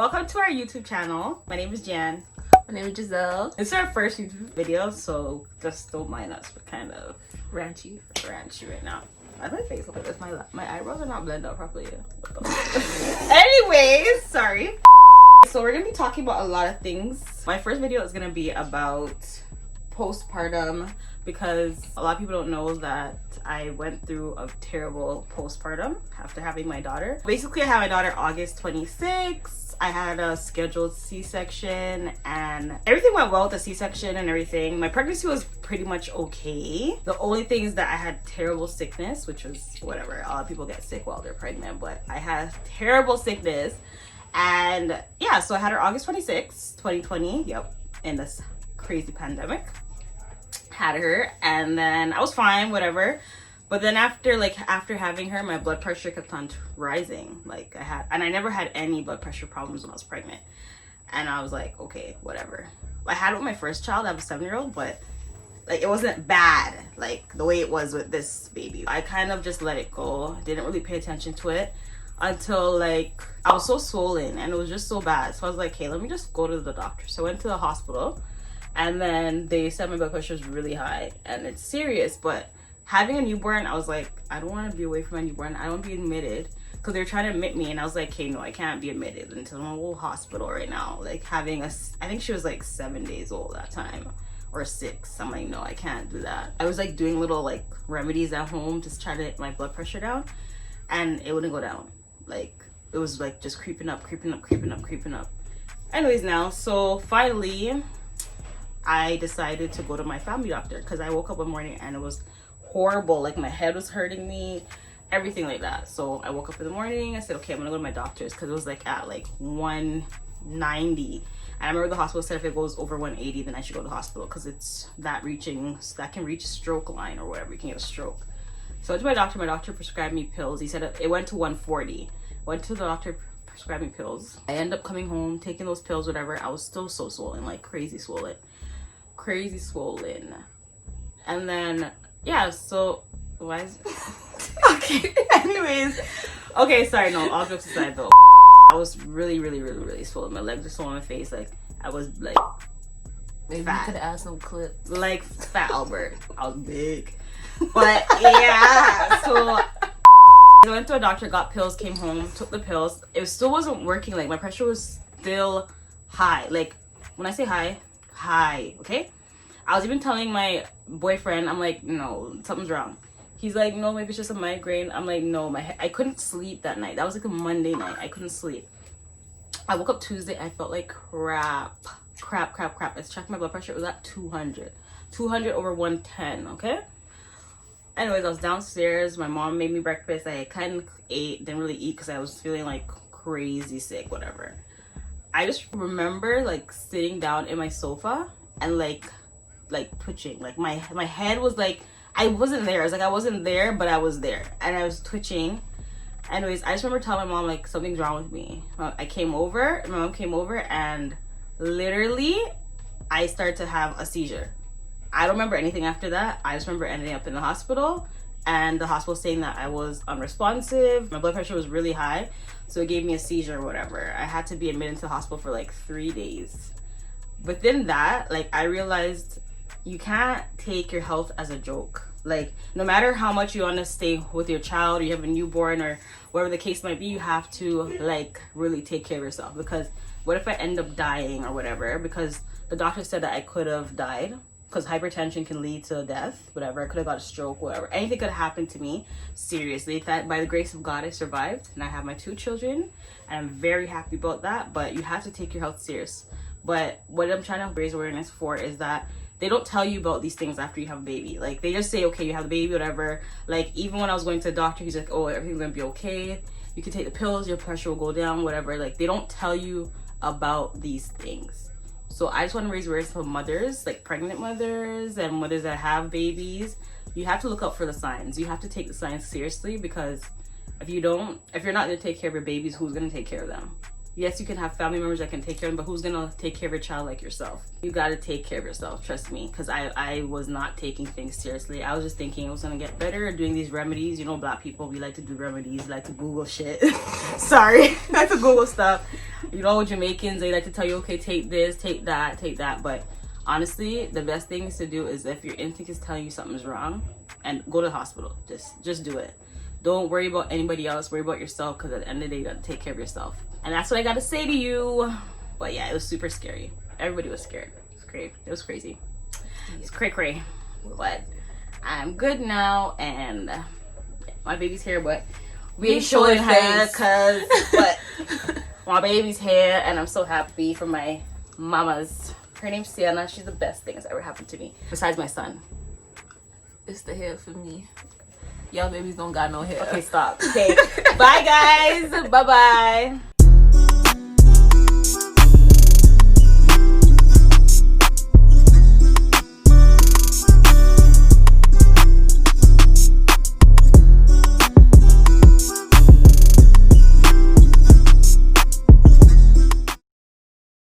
welcome to our YouTube channel. My name is Jan. My name is Giselle. This is our first YouTube video, so just don't mind us. We're kind of Ranchy right now. I have my face look like this. My eyebrows are not blended out properly. Anyways, sorry. So we're gonna be talking about a lot of things. My first video is gonna be about postpartum, because a lot of people don't know that I went through a terrible postpartum after having my daughter. Basically, I had my daughter August 26th. I had a scheduled C-section and everything went well with the C-section and everything. My pregnancy was pretty much okay. The only thing is that I had terrible sickness, which was whatever. A lot of people get sick while they're pregnant, but I had terrible sickness. And yeah, so I had her August 26th, 2020. Yep, in this crazy pandemic. Had her, and then I was fine, whatever. But then after having her, my blood pressure kept on rising. I never had any blood pressure problems when I was pregnant. And I was like, okay, whatever. I had it with my first child. I have a 7-year-old, but it wasn't bad like the way it was with this baby. I kind of just let it go. Didn't really pay attention to it until I was so swollen and it was just so bad. So I was like, hey, let me just go to the doctor. So I went to the hospital. And then they said my blood pressure is really high and it's serious. But having a newborn, I was like, I don't want to be away from my newborn. I don't want to be admitted, because they were trying to admit me. And I was like, hey, no, I can't be admitted into a whole hospital right now. I think she was 7 days old that time, or 6. I'm like, no, I can't do that. I was doing little remedies at home, just trying to get my blood pressure down. And it wouldn't go down. It was just creeping up. Anyways, now, so finally, I decided to go to my family doctor, because I woke up one morning and it was horrible. My head was hurting me, everything like that. So I woke up in the morning. I said, okay, I'm gonna go to my doctor's, because it was at 190. And I remember the hospital said if it goes over 180, then I should go to the hospital, because it's that can reach stroke line or whatever. You can get a stroke. So I went to my doctor. My doctor prescribed me pills. He said it went to 140. Went to the doctor, prescribed me pills. I ended up coming home, taking those pills, whatever. I was still so swollen, crazy swollen. And then yeah, so why is okay, anyways, okay, sorry, no, all jokes aside though, I was really swollen. My legs were swollen, my face, I was maybe fat. You could add some clips, fat Albert. I was big. But yeah, so I went to a doctor, got pills, came home, took the pills. It still wasn't working. My pressure was still high. When I say high, okay? I was even telling my boyfriend, I'm like, no, something's wrong. He's like, no, maybe it's just a migraine. I'm like, no, I couldn't sleep that night. That was a Monday night. I couldn't sleep. I woke up Tuesday. I felt like crap. I checked my blood pressure. It was at 200 over 110, okay? Anyways, I was downstairs. My mom made me breakfast. I kind of ate, didn't really eat because I was feeling crazy sick, whatever. I just remember sitting down in my sofa and twitching. My head was I wasn't there. It's I wasn't there, but I was there, and I was twitching. Anyways, I just remember telling my mom something's wrong with me. My mom came over, and literally I started to have a seizure. I don't remember anything after that. I just remember ending up in the hospital, and the hospital saying that I was unresponsive. My blood pressure was really high, so it gave me a seizure or whatever. I had to be admitted to the hospital for 3 days. Within that, I realized you can't take your health as a joke. No matter how much you want to stay with your child, or you have a newborn, or whatever the case might be, you have to really take care of yourself. Because what if I end up dying or whatever? Because the doctor said that I could have died, because hypertension can lead to death, whatever. I could have got a stroke, whatever. Anything could have happened to me. Seriously, that by the grace of God, I survived, and I have my 2 children, and I'm very happy about that. But you have to take your health serious. But what I'm trying to raise awareness for is that they don't tell you about these things after you have a baby. They just say, okay, you have the baby, whatever. Even when I was going to the doctor, he's like, oh, everything's gonna be okay. You can take the pills, your pressure will go down, whatever. They don't tell you about these things. So I just want to raise awareness for mothers, pregnant mothers and mothers that have babies. You have to look out for the signs. You have to take the signs seriously, because if you're not gonna take care of your babies, who's gonna take care of them? Yes, you can have family members that can take care of them, but who's gonna take care of your child like yourself? You gotta take care of yourself, trust me, because I was not taking things seriously. I was just thinking it was gonna get better, doing these remedies. Black people, we like to do remedies, like to Google shit. Sorry, like to Google stuff. You know, Jamaicans, they like to tell you, okay, take this, take that. But honestly, the best things to do is if your instinct is telling you something's wrong, and go to the hospital. Just do it. Don't worry about anybody else. Worry about yourself, because at the end of the day, you gotta take care of yourself. And that's what I gotta say to you. But yeah, it was super scary. Everybody was scared. It was crazy. It was crazy. It's cray. But I'm good now, and my baby's here, but we ain't showing her because but my baby's here, and I'm so happy for my mama's. Her name's Sienna. She's the best thing that's ever happened to me, besides my son. It's the hair for me. Y'all babies don't got no hair. Okay, stop. Okay, bye guys. Bye-bye.